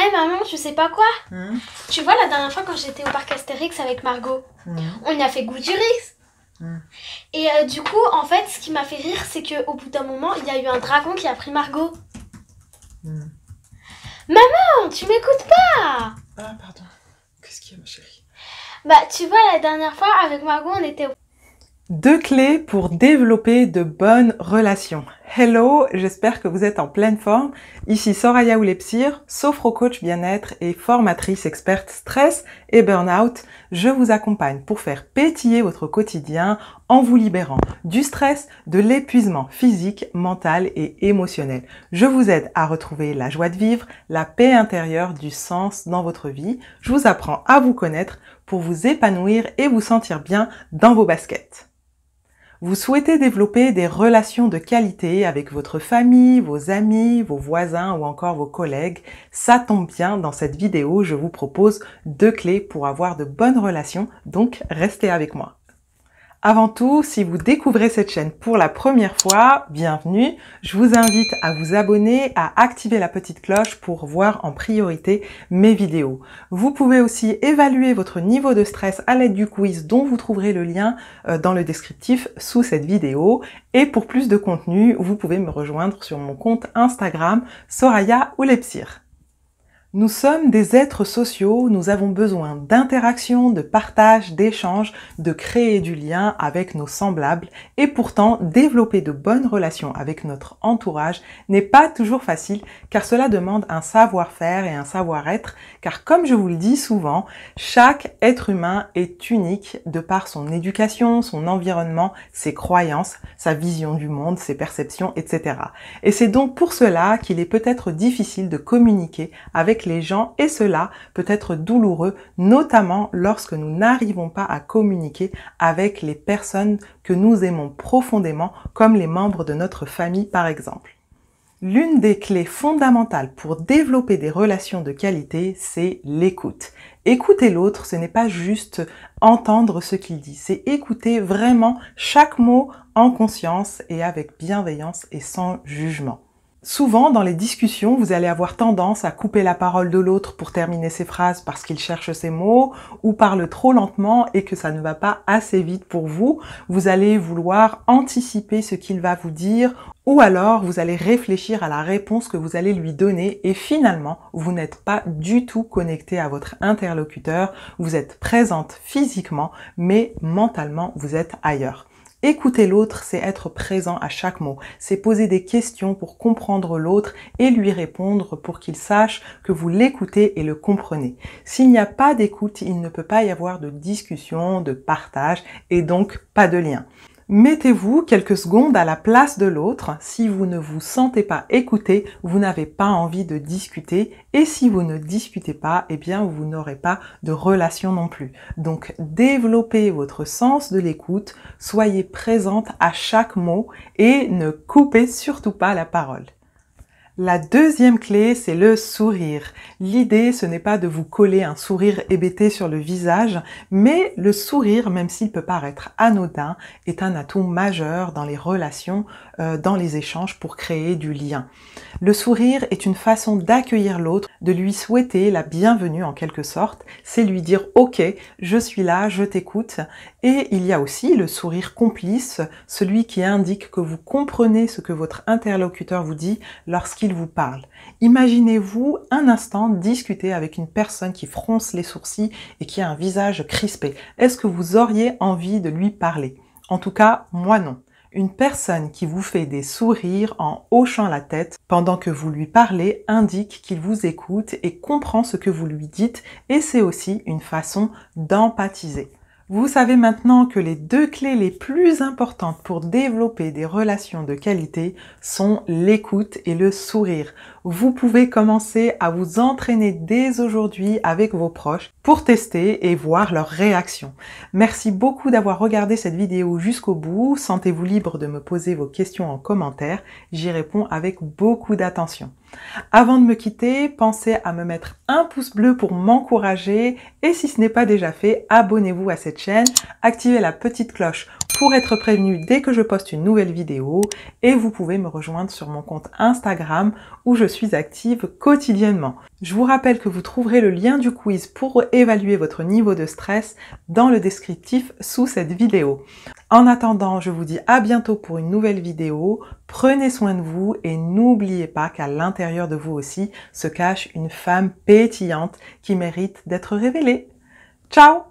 Eh maman, tu sais pas quoi? Hum, Tu vois, la dernière fois quand j'étais au parc Astérix avec Margot, hum, on y a fait goût du riz. hum. Et du coup, en fait, ce qui m'a fait rire, c'est qu'au bout d'un moment, il y a eu un dragon qui a pris Margot. Hum. Maman, tu m'écoutes pas? Ah, pardon. Qu'est-ce qu'il y a, ma chérie? Bah, tu vois, la dernière fois, avec Margot, on était au... 2 clés pour développer de bonnes relations. Hello, j'espère que vous êtes en pleine forme. Ici Soraya Oulepsir, sophro-coach bien-être et formatrice experte stress et burn-out. Je vous accompagne pour faire pétiller votre quotidien en vous libérant du stress, de l'épuisement physique, mental et émotionnel. Je vous aide à retrouver la joie de vivre, la paix intérieure, du sens dans votre vie. Je vous apprends à vous connaître pour vous épanouir et vous sentir bien dans vos baskets. Vous souhaitez développer des relations de qualité avec votre famille, vos amis, vos voisins ou encore vos collègues. Ça tombe bien, dans cette vidéo, je vous propose 2 clés pour avoir de bonnes relations, donc restez avec moi. Avant tout, si vous découvrez cette chaîne pour la première fois, bienvenue. Je vous invite à vous abonner, à activer la petite cloche pour voir en priorité mes vidéos. Vous pouvez aussi évaluer votre niveau de stress à l'aide du quiz dont vous trouverez le lien dans le descriptif sous cette vidéo. Et pour plus de contenu, vous pouvez me rejoindre sur mon compte Instagram Soraya Oulepsir. Nous sommes des êtres sociaux, nous avons besoin d'interaction, de partage, d'échange, de créer du lien avec nos semblables et pourtant développer de bonnes relations avec notre entourage n'est pas toujours facile car cela demande un savoir-faire et un savoir-être car comme je vous le dis souvent, chaque être humain est unique de par son éducation, son environnement, ses croyances, sa vision du monde, ses perceptions, etc. Et c'est donc pour cela qu'il est peut-être difficile de communiquer avec les gens et cela peut être douloureux, notamment lorsque nous n'arrivons pas à communiquer avec les personnes que nous aimons profondément, comme les membres de notre famille par exemple. L'une des clés fondamentales pour développer des relations de qualité, c'est l'écoute. Écouter l'autre, ce n'est pas juste entendre ce qu'il dit, c'est écouter vraiment chaque mot en conscience et avec bienveillance et sans jugement. Souvent, dans les discussions, vous allez avoir tendance à couper la parole de l'autre pour terminer ses phrases parce qu'il cherche ses mots ou parle trop lentement et que ça ne va pas assez vite pour vous. Vous allez vouloir anticiper ce qu'il va vous dire ou alors vous allez réfléchir à la réponse que vous allez lui donner et finalement, vous n'êtes pas du tout connecté à votre interlocuteur. Vous êtes présente physiquement, mais mentalement, vous êtes ailleurs. Écouter l'autre, c'est être présent à chaque mot, c'est poser des questions pour comprendre l'autre et lui répondre pour qu'il sache que vous l'écoutez et le comprenez. S'il n'y a pas d'écoute, il ne peut pas y avoir de discussion, de partage et donc pas de lien. Mettez-vous quelques secondes à la place de l'autre. Si vous ne vous sentez pas écouté, vous n'avez pas envie de discuter. Et si vous ne discutez pas, eh bien, vous n'aurez pas de relation non plus. Donc, développez votre sens de l'écoute, soyez présente à chaque mot et ne coupez surtout pas la parole. La deuxième clé, c'est le sourire. L'idée, ce n'est pas de vous coller un sourire hébété sur le visage, mais le sourire, même s'il peut paraître anodin, est un atout majeur dans les relations, dans les échanges pour créer du lien. Le sourire est une façon d'accueillir l'autre, de lui souhaiter la bienvenue en quelque sorte. C'est lui dire « Ok, je suis là, je t'écoute ». Et il y a aussi le sourire complice, celui qui indique que vous comprenez ce que votre interlocuteur vous dit lorsqu'il vous parle. Imaginez-vous un instant discuter avec une personne qui fronce les sourcils et qui a un visage crispé. Est-ce que vous auriez envie de lui parler? En tout cas, moi non. Une personne qui vous fait des sourires en hochant la tête pendant que vous lui parlez indique qu'il vous écoute et comprend ce que vous lui dites et c'est aussi une façon d'empathiser. Vous savez maintenant que les 2 clés les plus importantes pour développer des relations de qualité sont l'écoute et le sourire. Vous pouvez commencer à vous entraîner dès aujourd'hui avec vos proches pour tester et voir leur réaction. Merci beaucoup d'avoir regardé cette vidéo jusqu'au bout. Sentez-vous libre de me poser vos questions en commentaire. J'y réponds avec beaucoup d'attention. Avant de me quitter, pensez à me mettre un pouce bleu pour m'encourager et si ce n'est pas déjà fait, abonnez-vous à cette chaîne, activez la petite cloche pour être prévenu dès que je poste une nouvelle vidéo et vous pouvez me rejoindre sur mon compte Instagram où je suis active quotidiennement. Je vous rappelle que vous trouverez le lien du quiz pour évaluer votre niveau de stress dans le descriptif sous cette vidéo. En attendant, je vous dis à bientôt pour une nouvelle vidéo. Prenez soin de vous et n'oubliez pas qu'à l'intérieur de vous aussi se cache une femme pétillante qui mérite d'être révélée. Ciao!